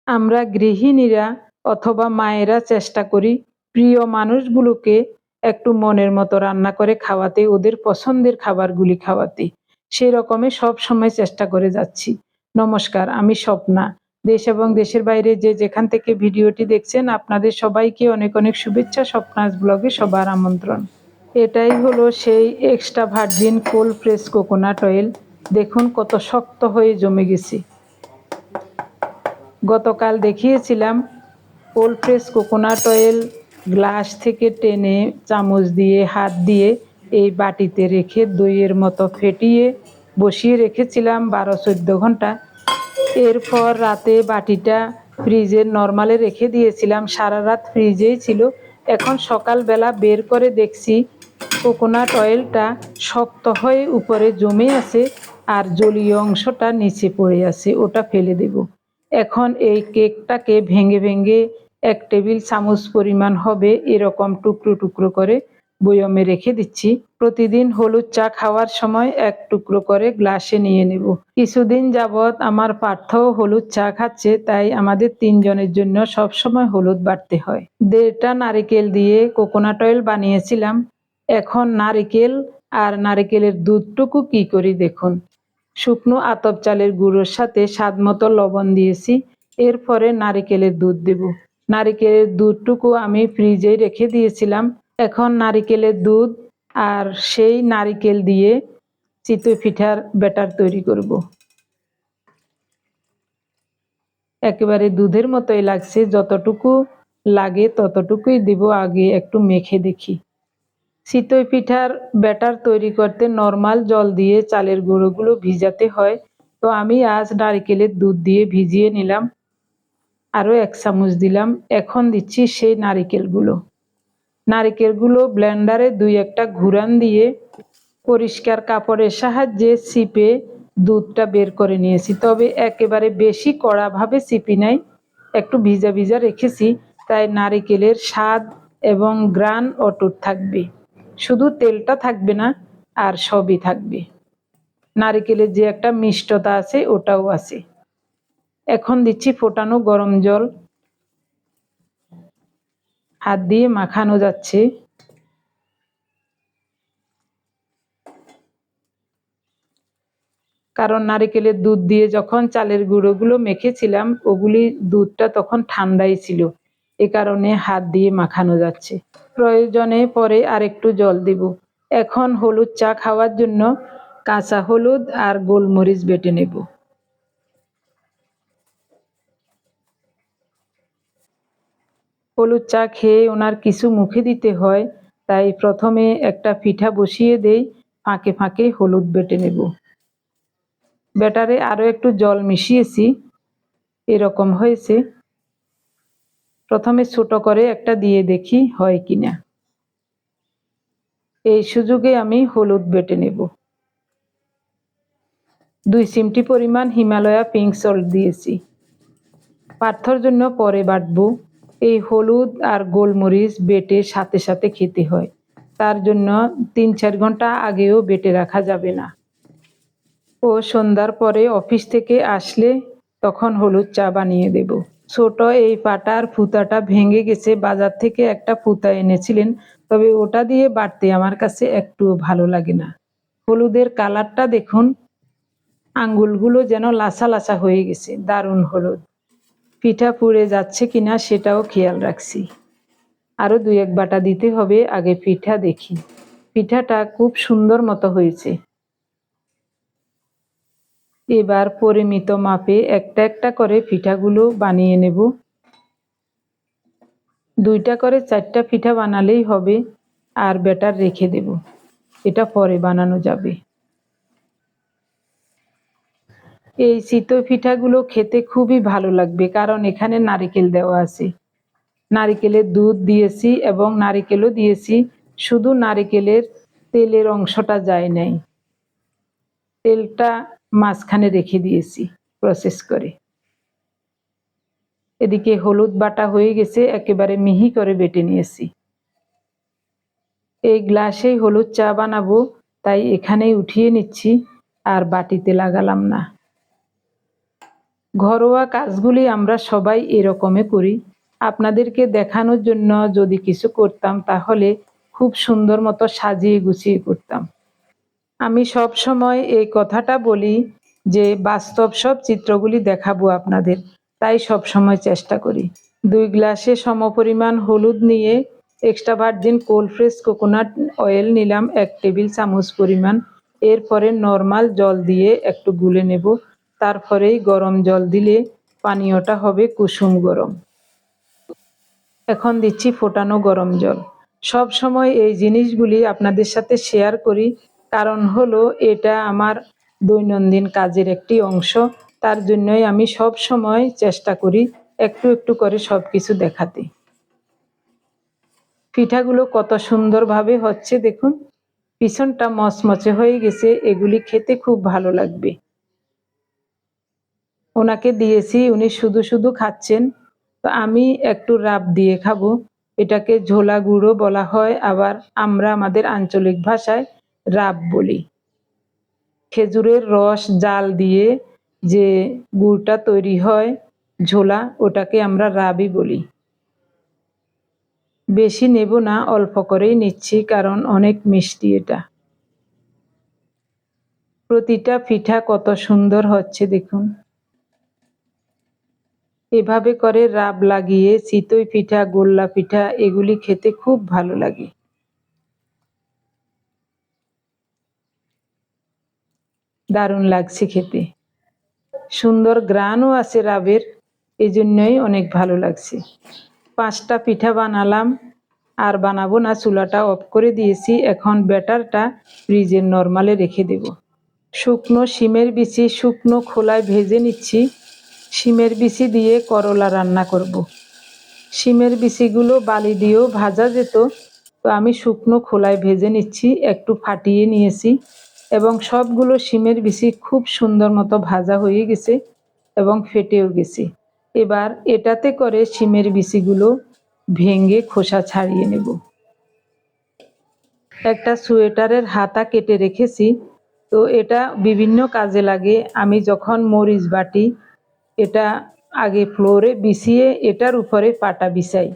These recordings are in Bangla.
আমরা গৃহিণীরা অথবা মায়েরা চেষ্টা করি প্রিয় মানুষগুলোকে একটু মনের মতো রান্না করে খাওয়াতে, ওদের পছন্দের খাবারগুলি খাওয়াতে। সেই রকমই সব সময় চেষ্টা করে যাচ্ছি। নমস্কার, আমি স্বপ্না। দেশ এবং দেশের বাইরে যে যেখান থেকে ভিডিওটি দেখছেন, আপনাদের সবাইকে অনেক অনেক শুভেচ্ছা। স্বপ্নাস ব্লগে সবার আমন্ত্রণ। এটাই হলো সেই extra virgin cold press coconut oil. দেখুন কত শক্ত হয়ে জমে গেছে। গতকাল দেখিয়েছিলাম cold press coconut oil glass থেকে টেনে চামচ দিয়ে হাত দিয়ে এই বাটিতে রেখে দইয়ের মতো ফেটিয়ে বসিয়ে রেখেছিলাম 12-14 ঘন্টা। এরপর রাতে বাটিটা ফ্রিজে নর্মালে রেখে দিয়েছিলাম, সারা রাত ফ্রিজেই ছিল। এখন সকালবেলা বের করে দেখছি কোকোনাট অয়েলটা শক্ত হয়ে উপরে জমে আছে আর জলীয় অংশটা নিচে পড়ে আছে, ওটা ফেলে দেব। এখন এই কেকটাকে ভেঙে ভেঙে 1 টেবিল চামচ পরিমাণ হবে এরকম টুকরো টুকরো করে বয়মে রেখে দিচ্ছি। প্রতিদিন হলুদ চা খাওয়ার সময় 1 টুকরো করে গ্লাসে নিয়ে নেব। কিছুদিন যাবৎ আমার পার্থও হলুদ চা খাচ্ছে, তাই আমাদের 3 জনের জন্য সবসময় হলুদ বাটতে হয়। 1.5টা নারিকেল দিয়ে কোকোনাট অয়েল বানিয়েছিলাম। এখন নারিকেল আর নারিকেলের দুধটুকু কি করি দেখুন। শুকনো আতপ চালের গুঁড়োর সাথে স্বাদ মতো লবণ দিয়েছি। এরপরে নারিকেলের দুধ দেব। নারিকেলের দুধটুকু আমি ফ্রিজে রেখে দিয়েছিলাম। এখন নারিকেলের দুধ আর সেই নারিকেল দিয়ে চিতই পিঠার ব্যাটার তৈরি করব। একেবারে দুধের মতোই লাগছে, যতটুকু লাগে ততটুকুই দিব। আগে একটু মেখে দেখি। চিতই পিঠার ব্যাটার তৈরি করতে নর্মাল জল দিয়ে চালের গুঁড়োগুলো ভিজাতে হয়, তো আমি আজ নারিকেলের দুধ দিয়ে ভিজিয়ে নিলাম। আরও 1 চামচ দিলাম। এখন দিচ্ছি সেই নারিকেলগুলো ব্লেন্ডারে 2-1টা ঘুরান দিয়ে পরিষ্কার কাপড়ের সাহায্যে চিপে দুধটা বের করে নিয়েছি। তবে একেবারে বেশি কড়াভাবে চিপি নাই, একটু ভিজা ভিজা রেখেছি, তাই নারিকেলের স্বাদ এবং ঘ্রাণ অটুট থাকবে। শুধু তেলটা থাকবে না, আর সবই থাকবে। নারিকেলের যে একটা মিষ্টতা আছে ওটাও আছে। এখন দিচ্ছি ফোটানো গরম জল। হাত দিয়ে মাখানো যাচ্ছে। কারণ নারিকেলের দুধ দিয়ে যখন চালের গুঁড়োগুলো মেখেছিলাম, ওগুলি দুধটা তখন ঠান্ডাই ছিল, এ কারণে হাত দিয়ে মাখানো যাচ্ছে। প্রয়োজনে পরে আরেকটু জল দেব। এখন হলুদ চা খাওয়ার জন্য কাঁচা হলুদ আর গোলমরিচ বেটে নেব। হলুদ চা খেয়ে ওনার কিছু মুখে দিতে হয়, তাই প্রথমে একটা পিঠা বসিয়ে দেই, ফাঁকে ফাঁকে হলুদ বেটে নেব। ব্যাটারে আরও একটু জল মিশিয়েছি, এরকম হয়েছে। প্রথমে ছোট করে একটা দিয়ে দেখি হয় কিনা। এই সুযোগে আমি হলুদ বেটে নেব। 2 চিমটি পরিমাণ হিমালয়া পিঙ্ক সল্ট দিয়েছি। পার্থর জন্য পরে বাটবো। এই হলুদ আর গোলমরিচ বেটে সাথে সাথে খেতে হয়, তার জন্য 3-4 ঘন্টা আগেও বেটে রাখা যাবে না। ও সন্ধ্যার পরে অফিস থেকে আসলে তখন হলুদ চা বানিয়ে দেব। ছোট এই পাটার ফুতাটা ভেঙে গেছে, বাজার থেকে একটা ফুতা এনেছিলেন, তবে ওটা দিয়ে বাটতে আমার কাছে একটুও ভালো লাগে না। হলুদের কালারটা দেখুন, আঙ্গুলগুলো যেন লাসা লাসা হয়ে গেছে। দারুণ হলুদ। পিঠা পুড়ে যাচ্ছে কিনা সেটাও খেয়াল রাখছি। আরও 2-1 বাটা দিতে হবে। আগে পিঠা দেখি। পিঠাটা খুব সুন্দর মতো হয়েছে। এবার পরিমিত মাপে একটা একটা করে পিঠাগুলো বানিয়ে নেব। 2টা করে 4টা পিঠা বানালেই হবে, আর ব্যাটার রেখে দেব। এটা পরে বানানো যাবে। এই চিতই পিঠাগুলো খেতে খুবই ভালো লাগবে, কারণ এখানে নারিকেল দেওয়া আছে। নারিকেলের দুধ দিয়েছি এবং নারিকেলও দিয়েছি, শুধু নারিকেলের তেলের অংশটা যায় নাই। তেলটা মাঝখানে রেখে দিয়েছি প্রসেস করে। এদিকে হলুদ বাটা হয়ে গেছে, একেবারে মিহি করে বেটে নিয়েছি। এই গ্লাসেই হলুদ চা বানাবো, তাই এখানেই উঠিয়ে নিচ্ছি, আর বাটিতে লাগালাম না। ঘরোয়া কাজগুলি আমরা সবাই এরকমই করি। আপনাদেরকে দেখানোর জন্য যদি কিছু করতাম তাহলে খুব সুন্দর মতো সাজিয়ে গুছিয়ে করতাম। আমি সব সময় এই কথাটা বলি যে বাস্তব সব চিত্রগুলি দেখাবো আপনাদের, তাই সব সময় চেষ্টা করি। 2 গ্লাসে সমপরিমাণ হলুদ নিয়ে extra virgin cold press coconut oil নিলাম 1 টেবিল চামচ পরিমাণ। এরপরে নর্মাল জল দিয়ে একটু গুলে নেব। তারপরেই গরম জল দিলে পানীয়টা হবে কুসুম গরম। এখন দিচ্ছি ফোটানো গরম জল। সব সময় এই জিনিসগুলি আপনাদের সাথে শেয়ার করি, কারণ হলো এটা আমার দৈনন্দিন কাজের একটি অংশ। তার জন্যই আমি সব সময় চেষ্টা করি একটু একটু করে সব কিছু দেখাতে। পিঠাগুলো কত সুন্দরভাবে হচ্ছে দেখুন, পিছনটা মচমচে হয়ে গেছে, এগুলি খেতে খুব ভালো লাগবে। ওনাকে দিয়েছি, উনি শুধু শুধু খাচ্ছেন, তো আমি একটু রাব দিয়ে খাবো। এটাকে ঝোলা গুঁড়ো বলা হয়, আবার আমরা আমাদের আঞ্চলিক ভাষায় রাব বলি। খেজুরের রস জাল দিয়ে যে গুড়টা তৈরি হয় ঝোলা, ওটাকে আমরা রাবই বলি। বেশি নেব না, অল্প করেই নিচ্ছি, কারণ অনেক মিষ্টি এটা। প্রতিটা পিঠা কত সুন্দর হচ্ছে দেখুন। এভাবে করে রাব লাগিয়ে চিতই পিঠা, গোল্লা পিঠা এগুলি খেতে খুব ভালো লাগে। দারুণ লাগছে খেতে, সুন্দর গ্রানও আছে রাবের, এই জন্যই অনেক ভালো লাগছে। 5টা পিঠা বানালাম, আর বানাবো না, চুলাটা অফ করে দিয়েছি। এখন ব্যাটারটা ফ্রিজের নরমালে রেখে দেব। শুকনো শিমের বিচি শুকনো খোলায় ভেজে নিচ্ছি। শিমের বিচি দিয়ে করলা রান্না করব। শিমের বিচিগুলো বালি দিয়েও ভাজা যেত, তো আমি শুকনো খোলায় ভেজে নিচ্ছি, একটু ফাটিয়ে নিয়েছি, এবং সবগুলো শিমের বিচি খুব সুন্দর মতো ভাজা হয়ে গেছে এবং ফেটেও গেছে। এবার এটাতে করে শিমের বিচিগুলো ভেঙে খোসা ছাড়িয়ে নেব। একটা সোয়েটারের হাতা কেটে রেখেছি, তো এটা বিভিন্ন কাজে লাগে। আমি যখন মরিচ বাটি, এটা আগে ফ্লোরে বিছিয়ে এটার উপরে পাটা বিছাই,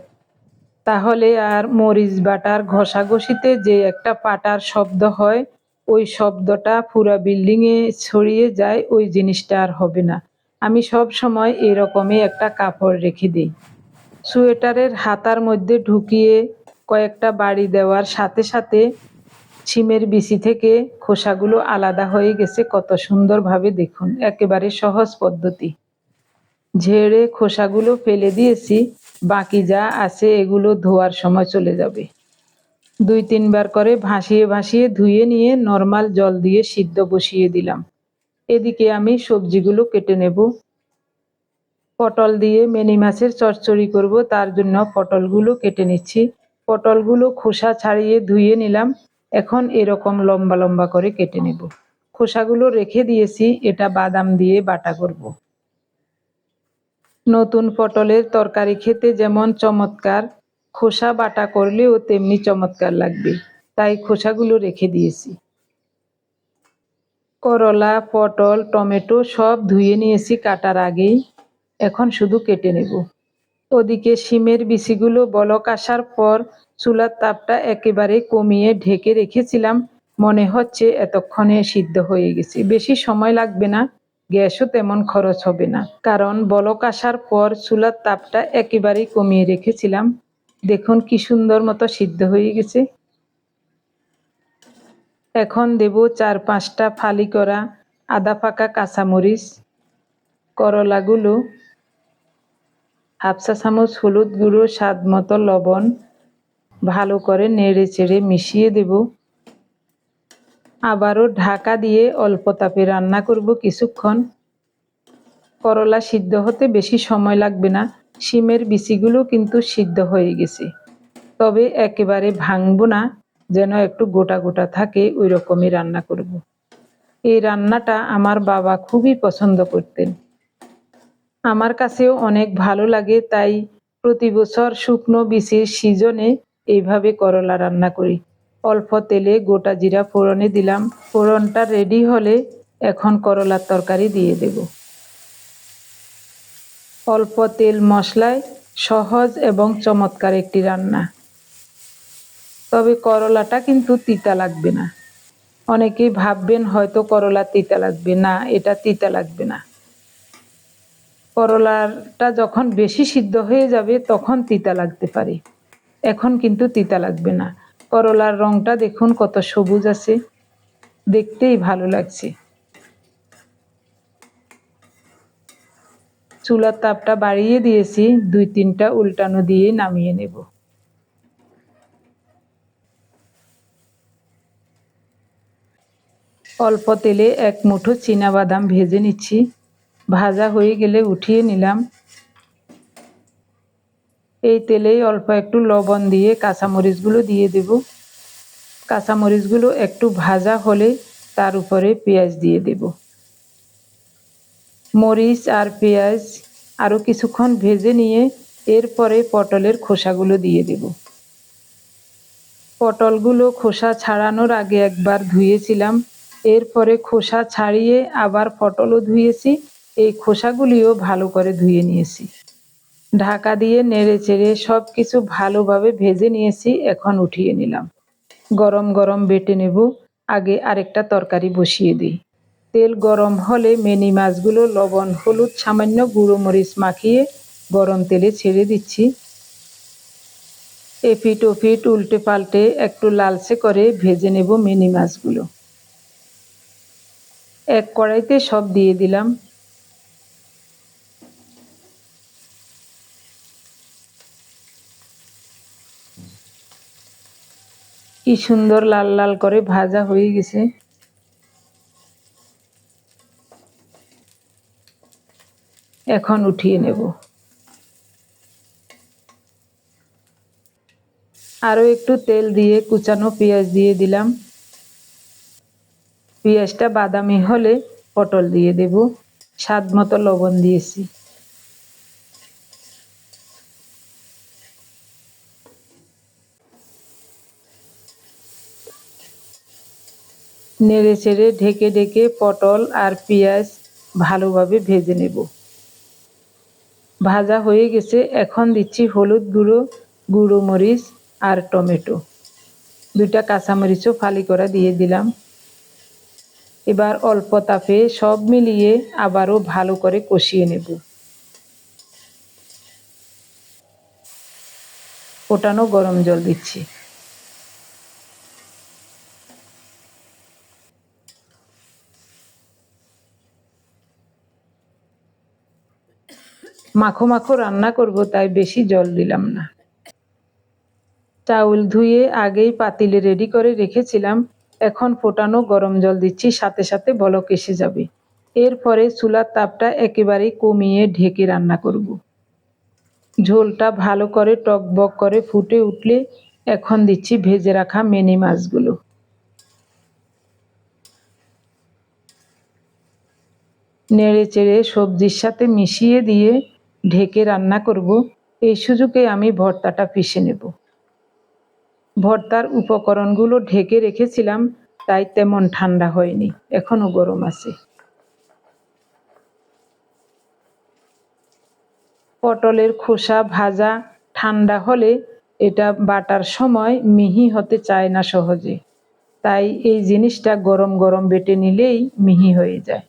তাহলে আর মরিচ বাটার ঘষাঘষিতে যে একটা পাটার শব্দ হয়, ওই শব্দটা পুরা বিল্ডিংয়ে ছড়িয়ে যায়, ওই জিনিসটা আর হবে না। আমি সব সময় এরকমই একটা কাপড় রেখে দিই। সোয়েটারের হাতার মধ্যে ঢুকিয়ে কয়েকটা বাড়ি দেওয়ার সাথে সাথে শিমের বিচি থেকে খোসাগুলো আলাদা হয়ে গেছে কত সুন্দরভাবে দেখুন, একেবারে সহজ পদ্ধতি। ঝেড়ে খোসাগুলো ফেলে দিয়েছি, বাকি যা আছে এগুলো ধোয়ার সময় চলে যাবে। 2-3 বার করে ভাসিয়ে ভাসিয়ে ধুয়ে নিয়ে নর্মাল জল দিয়ে সিদ্ধ বসিয়ে দিলাম। এদিকে আমি সবজিগুলো কেটে নেব। পটল দিয়ে মিনি মাছের চচ্চড়ি করব, তার জন্য পটলগুলো কেটে নিচ্ছি। পটলগুলো খোসা ছাড়িয়ে ধুয়ে নিলাম, এখন এরকম লম্বা লম্বা করে কেটে নেব। খোসাগুলো রেখে দিয়েছি, এটা বাদাম দিয়ে বাটা করব। নতুন পটলের তরকারি খেতে যেমন চমৎকার, খোসা বাটা করলেও তেমনি চমৎকার লাগবে, তাই খোসাগুলো রেখে দিয়েছি। করলা, পটল, টমেটো সব ধুয়ে নিয়েছি কাটার আগেই, এখন শুধু কেটে নেব। ওদিকে শিমের বিচিগুলো বলক আসার পর চুলার তাপটা একেবারে কমিয়ে ঢেকে রেখেছিলাম, মনে হচ্ছে এতক্ষণে সিদ্ধ হয়ে গেছে। বেশি সময় লাগবে না, গ্যাসও তেমন খরচ হবে না, কারণ বলক আসার পর চুলার তাপটা একেবারেই কমিয়ে রেখেছিলাম। দেখুন কি সুন্দর মতো সিদ্ধ হয়ে গেছে। এখন দেব 4-5টা ফালি করা আদা পাকা কাঁচামরিচ। করলাগুলো, হাফ চা চামচ হলুদ গুঁড়ো, স্বাদ মতো লবণ, ভালো করে নেড়ে চেড়ে মিশিয়ে দেব। আবারও ঢাকা দিয়ে অল্প তাপে রান্না করব কিছুক্ষণ। করলা সিদ্ধ হতে বেশি সময় লাগবে না, শিমের বিচিগুলো কিন্তু সিদ্ধ হয়ে গেছে, তবে একেবারে ভাঙবো না, যেন একটু গোটা গোটা থাকে, ওই রকমই রান্না করব। এই রান্নাটা আমার বাবা খুবই পছন্দ করতেন, আমার কাছেও অনেক ভালো লাগে, তাই প্রতি বছর শুকনো বিচির সিজনে এইভাবে করলা রান্না করি। অল্প তেলে গোটা জিরা ফোড়নে দিলাম, ফোড়নটা রেডি হলে এখন করলার তরকারি দিয়ে দেব। অল্প তেল মশলায় সহজ এবং চমৎকার একটি রান্না। তবে করলাটা কিন্তু তিতা লাগবে না। অনেকেই ভাববেন হয়তো করলা তিতা লাগবে, না, এটা তিতা লাগবে না। করলাটা যখন বেশি সিদ্ধ হয়ে যাবে তখন তিতা লাগতে পারে, এখন কিন্তু তিতা লাগবে না। করলার রংটা দেখুন কত সবুজ আছে, দেখতেই ভালো লাগছে। চুলার তাপটা বাড়িয়ে দিয়েছি, 2-3টা উল্টানো দিয়ে নামিয়ে নেব। অল্প তেলে 1 মুঠো চীনাবাদাম ভেজে নিচ্ছি। ভাজা হয়ে গেলে উঠিয়ে নিলাম। এই তেলেই অল্প একটু লবণ দিয়ে কাঁচামরিচগুলো দিয়ে দেব। কাঁচামরিচগুলো একটু ভাজা হলে তার উপরে পেঁয়াজ দিয়ে দেব। মরিচ আর পেঁয়াজ আরও কিছুক্ষণ ভেজে নিয়ে এরপরে পটলের খোসাগুলো দিয়ে দেব। পটলগুলো খোসা ছাড়ানোর আগে একবার ধুয়েছিলাম, এরপরে খোসা ছাড়িয়ে আবার পটলও ধুয়েছি, এই খোসাগুলিও ভালো করে ধুয়ে নিয়েছি। ঢাকা দিয়ে নেড়ে চেড়ে সব কিছু ভালোভাবে ভেজে নিয়েছি, এখন উঠিয়ে নিলাম। গরম গরম বেটে নেব। আগে আরেকটা তরকারি বসিয়ে দিই। তেল গরম হলে মিনি মাছগুলো লবণ হলুদ সামান্য গুঁড়ো মরিচ মাখিয়ে গরম তেলে ছেড়ে দিচ্ছি। এপিট ওপিট উল্টে পাল্টে একটু লালচে করে ভেজে নেব মিনি মাছগুলো। এক কড়াইতে সব দিয়ে দিলাম। কি সুন্দর লাল লাল করে ভাজা হয়ে গেছে। এখন উঠিয়ে নেব। আরও একটু তেল দিয়ে কুচানো পেঁয়াজ দিয়ে দিলাম। পেঁয়াজটা বাদামি হলে পটল দিয়ে দেব। স্বাদ মতো লবণ দিয়েছি। নেড়ে চেড়ে ঢেকে ঢেকে পটল আর পেঁয়াজ ভালোভাবে ভেজে নেব। ভাজা হয়ে গেছে, এখন দিচ্ছি হলুদ গুঁড়ো, গুঁড়ো মরিচ আর টমেটো। 2টা কাঁচামরিচও ফালি করা দিয়ে দিলাম। এবার অল্প তাপে সব মিলিয়ে আবারও ভালো করে কষিয়ে নেব। ফোটানো গরম জল দিচ্ছি। মাখো মাখো রান্না করব, তাই বেশি জল দিলাম না। চাউল ধুয়ে আগেই পাতিলে রেডি করে রেখেছিলাম, এখন ফোটানো গরম জল দিচ্ছি, সাথে সাথে বলক এসে যাবে। এরপরে চুলার তাপটা একেবারেই কমিয়ে ঢেকে রান্না করব। ঝোলটা ভালো করে টকবক করে ফুটে উঠলে এখন দিচ্ছি ভেজে রাখা মিনি মাছগুলো। নেড়ে চেড়ে সবজির সাথে মিশিয়ে দিয়ে ঢেকে রান্না করব। এই সুযোগে আমি ভর্তাটা পিষে নেব। ভর্তার উপকরণগুলো ঢেকে রেখেছিলাম, তাই তেমন ঠান্ডা হয়নি, এখনো গরম আছে। পটলের খোসা ভাজা ঠান্ডা হলে এটা বাটার সময় মিহি হতে চায় না সহজে, তাই এই জিনিসটা গরম গরম বেটে নিলেই মিহি হয়ে যায়।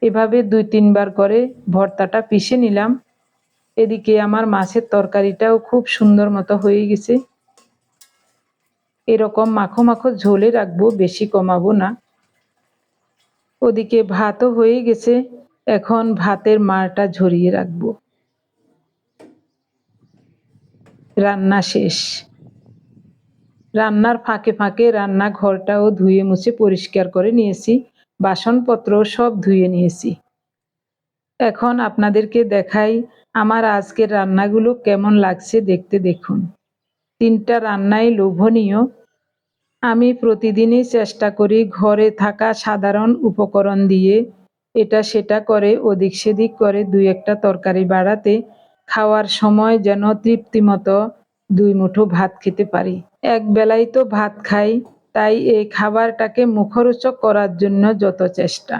এভাবে 2-3 বার করে ভর্তাটা পিষে নিলাম। এদিকে আমার মাছের তরকারিটাও খুব সুন্দর মতো হয়ে গেছে। এরকম মাখো মাখো ঝোলে রাখবো, বেশি কমাবো না। ওদিকে ভাতও হয়ে গেছে, এখন ভাতের মাড়টা ঝরিয়ে রাখবো। রান্না শেষ। রান্নার ফাঁকে ফাঁকে রান্নাঘরটাও ধুয়ে মুছে পরিষ্কার করে নিয়েছি, বাসনপত্র সব ধুয়ে নিয়েছি। এখন আপনাদেরকে দেখাই আমার আজকের রান্নাগুলো কেমন লাগছে দেখতে। দেখুন, 3টা রান্নাই লোভনীয়। আমি প্রতিদিনই চেষ্টা করি ঘরে থাকা সাধারণ উপকরণ দিয়ে এটা সেটা করে ওদিক সেদিক করে 2-1টা তরকারি বাড়াতে, খাওয়ার সময় যেন তৃপ্তিমতো 2 মুঠো ভাত খেতে পারি। এক বেলাই তো ভাত খাই, তাই এই খাবারটাকে মুখরোচক করার জন্য যত চেষ্টা।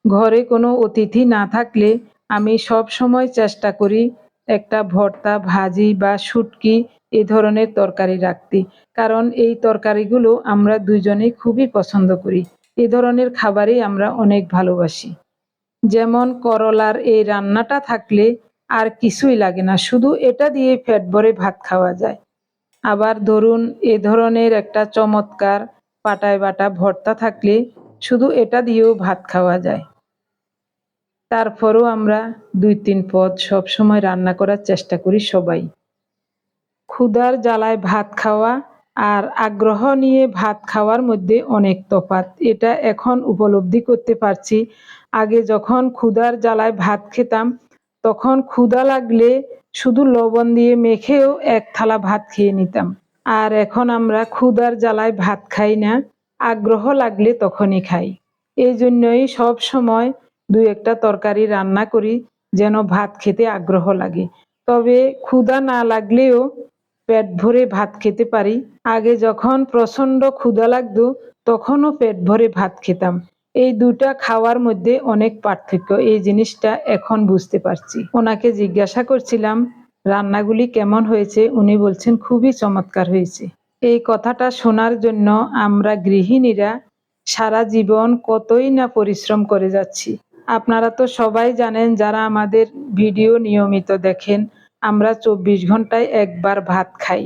ঘরে কোনো অতিথি না থাকলে আমি সব সময় চেষ্টা করি একটা ভর্তা, ভাজি বা শুটকি এ ধরনের তরকারি রাখতে, কারণ এই তরকারিগুলো আমরা দুজনেই খুবই পছন্দ করি। এ ধরনের খাবারই আমরা অনেক ভালোবাসি। যেমন করলার এই রান্নাটা থাকলে আর কিছুই লাগে না, শুধু এটা দিয়ে পেট ভরে ভাত খাওয়া যায়। আবার ধরুন এ ধরনের একটা চমৎকার পাটায় বাটা ভর্তা থাকলে শুধু এটা দিয়েও ভাত খাওয়া যায়। তারপরও আমরা ২-৩ পদ সবসময় রান্না করার চেষ্টা করি সবাই। ক্ষুধার জ্বালায় ভাত খাওয়া আর আগ্রহ নিয়ে ভাত খাওয়ার মধ্যে অনেক তফাৎ, এটা এখন উপলব্ধি করতে পারছি। আগে যখন ক্ষুধার জ্বালায় ভাত খেতাম তখন ক্ষুধা লাগলে শুধু লবণ দিয়ে মেখেও এক থালা ভাত খেয়ে নিতাম। আর এখন আমরা ক্ষুধার জ্বালায় ভাত খাই না, আগ্রহ লাগলে তখনই খাই। এই জন্যই সব সময় ২-১টা তরকারি রান্না করি যেন ভাত খেতে আগ্রহ লাগে। তবে ক্ষুধা না লাগলেও পেট ভরে ভাত খেতে পারি। আগে যখন প্রচণ্ড ক্ষুধা লাগতো তখনও পেট ভরে ভাত খেতাম। এই দুটা খাওয়ার মধ্যে অনেক পার্থক্য, এই জিনিসটা এখন বুঝতে পারছি। ওনাকে জিজ্ঞাসা করছিলাম রান্নাগুলি কেমন হয়েছে, উনি বলছেন খুবই চমৎকার হয়েছে। এই কথাটা শোনার জন্য আমরা গৃহিণীরা সারা জীবন কতই না পরিশ্রম করে যাচ্ছি। আপনারা তো সবাই জানেন, যারা আমাদের ভিডিও নিয়মিত দেখেন, আমরা ২৪ ঘন্টায় একবার ভাত খাই।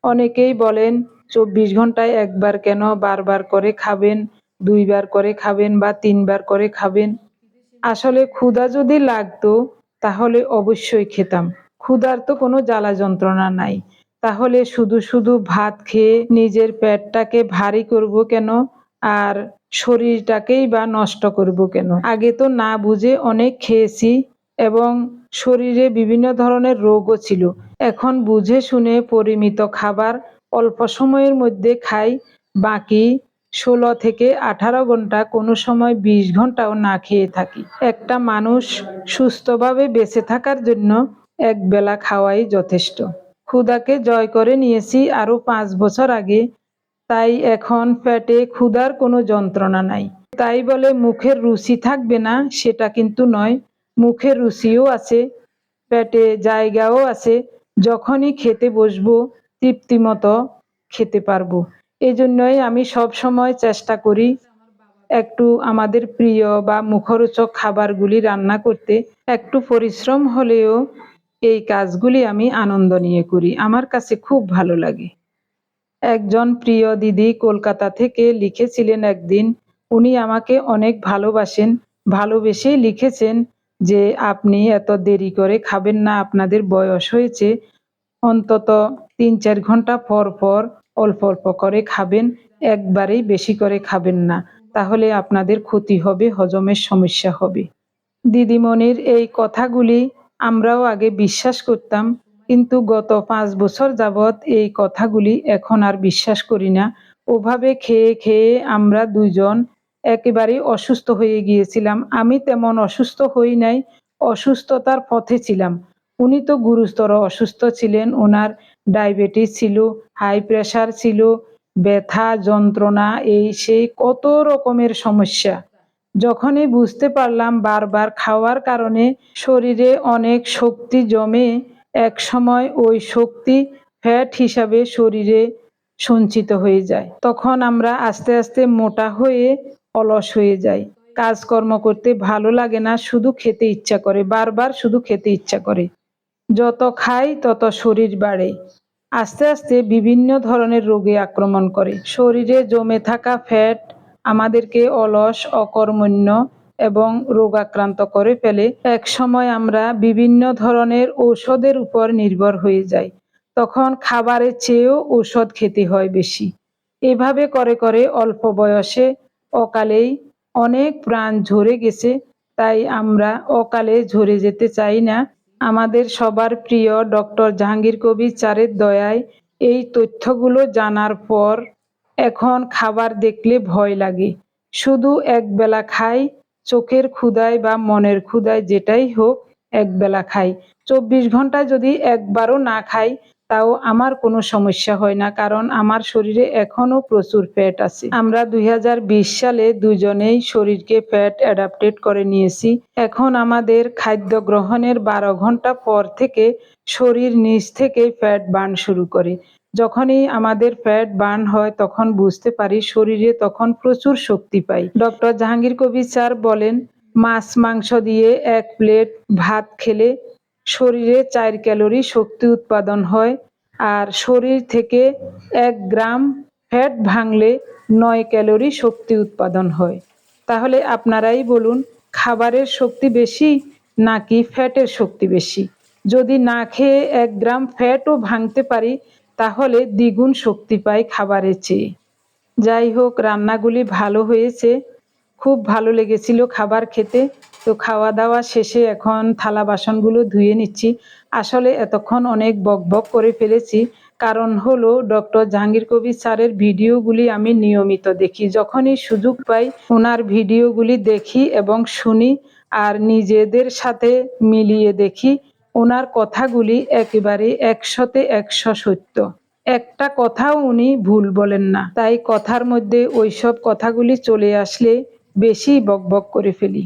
অনেকেই বলেন ২৪ ঘন্টায় একবার কেন, বারবার করে খাবেন, ২ বার করে খাবেন বা ৩ বার করে খাবেন। আসলে ক্ষুধা যদি লাগতো তাহলে অবশ্যই খেতাম। ক্ষুধার তো কোনো জ্বালা যন্ত্রণা নাই। তাহলে শুধু শুধু ভাত খেয়ে নিজের পেটটাকে ভারী করব কেন, আর শরীরটাকেই বা নষ্ট করব কেন? আগে তো না বুঝে অনেক খেয়েছি এবং শরীরে বিভিন্ন ধরনের রোগও ছিল। এখন বুঝে শুনে পরিমিত খাবার অল্প সময়ের মধ্যে খাই, বাকি ১৬ থেকে ১৮ ঘন্টা, কোনো সময় ২০ ঘন্টাও না খেয়ে থাকি। একটা মানুষ সুস্থভাবে বেঁচে থাকার জন্য একবেলা খাওয়াই যথেষ্ট। ক্ষুধাকে জয় করে নিয়েছি আরো ৫ বছর আগে, তাই এখন পেটে ক্ষুধার কোনো যন্ত্রণা নাই। তাই বলে মুখের রুচি থাকবে না সেটা কিন্তু নয়, মুখের রুচিও আছে, পেটে জায়গাও আছে। যখনই খেতে বসবো তৃপ্তিমতো খেতে পারবো। এজন্যই আমি সব সময় চেষ্টা করি একটু আমাদের প্রিয় বা মুখরোচক খাবারগুলি রান্না করতে। একটু পরিশ্রম হলেও এই কাজগুলি আমি আনন্দ নিয়ে করি, আমার কাছে খুব ভালো লাগে। একজন প্রিয় দিদি কলকাতা থেকে লিখেছিলেন একদিন, উনি আমাকে অনেক ভালোবাসেন, ভালোবেসেই লিখেছেন যে আপনি এত দেরি করে খাবেন না, আপনাদের বয়স হয়েছে, অন্তত ৩-৪ ঘন্টা পর পর অল্প অল্প করে খাবেন, একবারেই বেশি করে খাবেন না, তাহলে আপনাদের ক্ষতি হবে, হজমের সমস্যা হবে। দিদিমণির এই কথাগুলি আমরাও আগে বিশ্বাস করতাম, কিন্তু গত ৫ বছর যাবৎ এই কথাগুলি এখন আর বিশ্বাস করি না। ওভাবে খেয়ে খেয়ে আমরা দুজন একেবারেই অসুস্থ হয়ে গিয়েছিলাম। আমি তেমন অসুস্থ হই নাই, অসুস্থতার পথে ছিলাম। উনি তো গুরুতর অসুস্থ ছিলেন, ওনার ডায়াবেটিস ছিল, হাই প্রেশার ছিল, ব্যথা যন্ত্রণা এই সেই কত রকমের সমস্যা। যখনই বুঝতে পারলাম বারবার খাওয়ার কারণে শরীরে অনেক শক্তি জমে, একসময় ওই শক্তি ফ্যাট হিসাবে শরীরে সঞ্চিত হয়ে যায়, তখন আমরা আস্তে আস্তে মোটা হয়ে অলস হয়ে যাই। কাজকর্ম করতে ভালো লাগে না, শুধু খেতে ইচ্ছা করে, বারবার শুধু খেতে ইচ্ছা করে। যত খাই তত শরীর বাড়ে, আস্তে আস্তে বিভিন্ন ধরনের রোগে আক্রমণ করে। শরীরে জমে থাকা ফ্যাট আমাদেরকে অলস, অকর্মণ্য এবং রোগাক্রান্ত করে ফেলে। এক সময় আমরা বিভিন্ন ধরনের ঔষধের উপর নির্ভর হয়ে যাই, তখন খাবারের চেয়েও ঔষধ খেতে হয় বেশি। এভাবে করে করে অল্প বয়সে অকালেই অনেক প্রাণ ঝরে গেছে, তাই আমরা অকালে ঝরে যেতে চাই না। আমাদের সবার প্রিয় ডক্টর জাহাঙ্গীর কবির চারের দয়ায় এই তথ্যগুলো জানার পর এখন খাবার দেখলে ভয় লাগে। শুধু একবেলা খাই, চোখের ক্ষুধায় বা মনের ক্ষুধায় যেটাই হোক একবেলা খাই। ২৪ ঘন্টায় যদি একবারও না খাই তাও আমার কোনো সমস্যা হয় না, কারণ আমার শরীরে এখনও প্রচুর ফ্যাট আছে। আমরা 2020 সালে দুজনেই শরীরকে ফ্যাট অ্যাডাপ্টেড করে নিয়েছি। এখন আমাদের খাদ্য গ্রহণের 12 ঘন্টা পর থেকে শরীর নিজ থেকেই ফ্যাট বার্ন শুরু করে। যখনই আমাদের ফ্যাট বার্ন হয় তখন বুঝতে পারি শরীরে তখন প্রচুর শক্তি পাই। ডক্টর জাহাঙ্গীর কবির স্যার বলেন, মাছ মাংস দিয়ে 1 প্লেট ভাত খেলে শরীরে 4 ক্যালোরি শক্তি উৎপাদন হয়, আর শরীর থেকে 1 গ্রাম ফ্যাট ভাঙলে 9 ক্যালোরি শক্তি উৎপাদন হয়। তাহলে আপনারাই বলুন, খাবারের শক্তি বেশি নাকি ফ্যাটের শক্তি বেশি? যদি না খেয়ে 1 গ্রাম ফ্যাটও ভাঙতে পারি তাহলে দ্বিগুণ শক্তি পাই খাবারের চেয়ে। যাই হোক, রান্নাগুলি ভালো হয়েছে, খুব ভালো লেগেছিল খাবার খেতে। তো খাওয়া দাওয়া শেষে এখন থালা বাসনগুলো ধুয়ে নিচ্ছি। আসলে এতক্ষণ অনেক বকবক করে ফেলেছি, কারণ হলো ডক্টর জাহাঙ্গীর কবির স্যারের ভিডিওগুলি আমি নিয়মিত দেখি। যখনই সুযোগ পাই ওনার ভিডিওগুলি দেখি এবং শুনি, আর নিজেদের সাথে মিলিয়ে দেখি। ওনার কথাগুলি একেবারে 100-তে 100 সত্য। একটা কথাও উনি ভুল বলেন না। তাই কথার মধ্যে ওইসব কথাগুলি চলে আসলে বেশি বকবক করে ফেলি।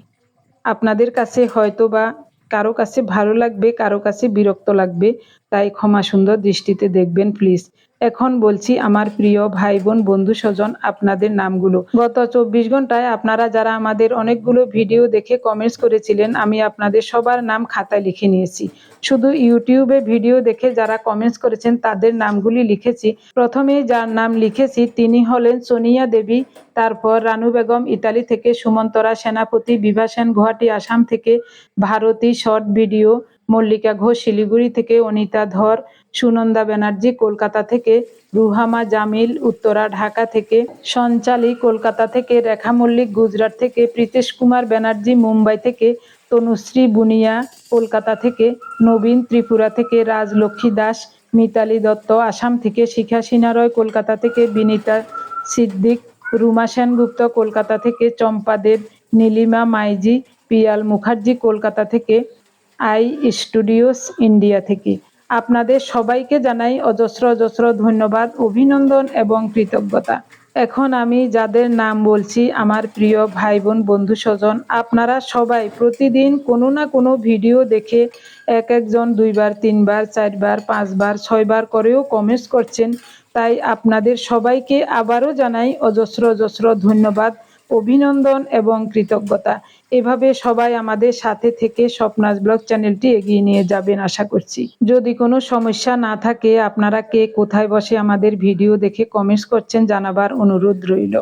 আপনাদের কাছে হয়তোবা কারো কাছে ভালো লাগবে, কারো কাছে বিরক্ত লাগবে, তাই ক্ষমা সুন্দর দৃষ্টিতে দেখবেন প্লিজ। এখন বলছি আমার প্রিয় ভাই বোন বন্ধু স্বজন আপনাদের নামগুলো। গত 24 ঘন্টায় আপনারা যারা আমাদের অনেকগুলো ভিডিও দেখে কমেন্টস করেছিলেন, আমি আপনাদের সবার নাম খাতায় লিখে নিয়েছি। শুধু ইউটিউবে ভিডিও দেখে যারা কমেন্টস করেছেন তাদের নামগুলি লিখেছি। প্রথমে যার নাম লিখেছি তিনি হলেন সোনিয়া দেবী, তারপর রানু বেগম ইতালি থেকে, সুমন্তরা সেনাপতি, বিভা সেন গুয়াহাটি আসাম থেকে, ভারতী শর্ট ভিডিও, মল্লিকা ঘোষ শিলিগুড়ি থেকে, অনিতা ধর, সুনন্দা ব্যানার্জি কলকাতা থেকে, রুহামা জামিল উত্তরা ঢাকা থেকে, সঞ্চালী কলকাতা থেকে, রেখা মল্লিক গুজরাট থেকে, প্রীতেশ কুমার ব্যানার্জি মুম্বাই থেকে, তনুশ্রী বুনিয়া কলকাতা থেকে, নবীন ত্রিপুরা থেকে, রাজলক্ষ্মী দাস, মিতালি দত্ত আসাম থেকে, শিখা সিনারয় কলকাতা থেকে, বিনীতা সিদ্দিক, রুমা সেনগুপ্ত কলকাতা থেকে, চম্পা দেব, নীলিমা মাইজি, পিয়াল মুখার্জি কলকাতা থেকে, আই স্টুডিওস ইন্ডিয়া থেকে। আপনাদের সবাইকে জানাই অজস্র অজস্র ধন্যবাদ, অভিনন্দন এবং কৃতজ্ঞতা। এখন আমি যাদের নাম বলছি আমার প্রিয় ভাই বোন বন্ধু স্বজন, আপনারা সবাই প্রতিদিন কোনো না কোনো ভিডিও দেখে এক একজন 2 বার 3 বার 4 বার 5 বার 6 বার করেও কমেন্টস করছেন। তাই আপনাদের সবাইকে আবারও জানাই অজস্র অজস্র ধন্যবাদ, অভিনন্দন এবং কৃতজ্ঞতা। এভাবে সবাই আমাদের সাথে থেকে স্বপ্নাস ব্লগ চ্যানেলটি এগিয়ে নিয়ে যাবেন আশা করছি। যদি কোনো সমস্যা না থাকে আপনারা কে কোথায় বসে আমাদের ভিডিও দেখে কমেন্টস করছেন জানাবার অনুরোধ রইল।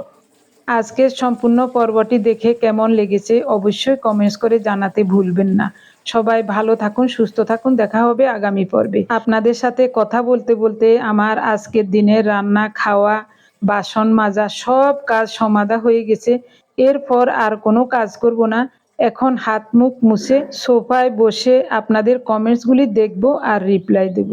আজকের সম্পূর্ণ পর্বটি দেখে কেমন লেগেছে অবশ্যই কমেন্টস করে জানাতে ভুলবেন না। সবাই ভালো থাকুন, সুস্থ থাকুন, দেখা হবে আগামী পর্বে। আপনাদের সাথে কথা বলতে বলতে আমার আজকের দিনের রান্না, খাওয়া, বাসন মাজা সব কাজ সমাধা হয়ে গেছে। এরপর আর কোনো কাজ করব না। এখন হাত মুখ মুছে সোফায় বসে আপনাদের কমেন্টসগুলি দেখব আর রিপ্লাই দেব।